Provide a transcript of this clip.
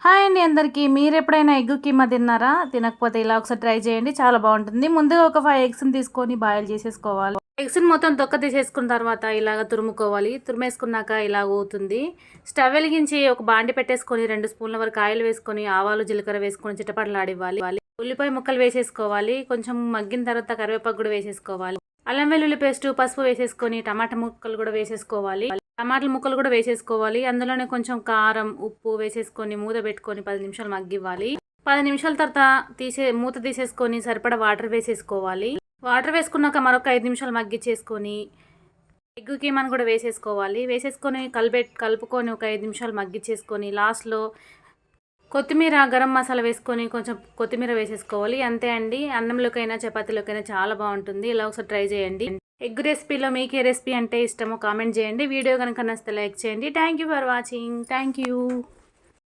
Hi అండి అందరికీ. మీరెప్పుడైనా ఎగ్ కీమా తిన్నారా? తినకపోతే ఇలా ఒకసారి ట్రై చేయండి. చాలా బాగుంటుంది. ముందుగా ఒక 5 ఎగ్స్‌ని తీసుకొని బాయిల్ చేసేసుకోవాలి. ఎగ్స్‌ని మొత్తం తొక్క తీసేసుకున్న తర్వాత ఇలాగ తురుముకోవాలి. తురిమేసుకున్నాక ఇలా అవుతుంది. స్టవ్ వెలిగించి ఒక బాండి పెట్టేసుకొని 2 స్పూన్ల వరకు ఆయిల్ వేసుకొని ఆవాలు, జీలకర్ర వేసుకొని చిటపటలాడివ్వాలి. ఉల్లిపాయ ముక్కలు వేసేసుకోవాలి. కొంచెం మగ్గిన తర్వాత కరివేపాకు కూడా వేసేసుకోవాలి. అల్లం వెల్లుల్లి పేస్టు, పసుపు వేసేసుకొని టమాటా ముక్కలు కూడా వేసేసుకోవాలి. టమాటాల ముక్కలు కూడా వేసేసుకోవాలి. అందులోనే కొంచెం కారం, ఉప్పు వేసేసుకొని మూత పెట్టుకొని 10 నిమిషాలు మగ్గివ్వాలి. 10 నిమిషాల తర్వాత మూత తీసేసుకొని సరిపడా వాటర్ వేసేసుకోవాలి. వాటర్ వేసుకున్నాక మరొక 5 నిమిషాలు మగ్గిచ్చేసుకొని ఎగ్ కీమాను కూడా వేసేసుకోవాలి. వేసేసుకొని కలుపుకొని ఒక 5 నిమిషాలు మగ్గిచ్చేసుకొని లాస్ట్లో కొత్తిమీర, గరం మసాలా వేసుకొని కొంచెం కొత్తిమీర వేసేసుకోవాలి. అంతే అండి. అన్నంలోకైనా చపాతీలోకైనా చాలా బాగుంటుంది. ఇలా ఒకసారి ట్రై చేయండి. ఎగ్ రెసిపీలో మీకు ఏ రెసిపీ అంటే ఇష్టమో కామెంట్ చేయండి. వీడియో కనుక నచ్చితే లైక్ చేయండి. Thank you for watching. Thank you.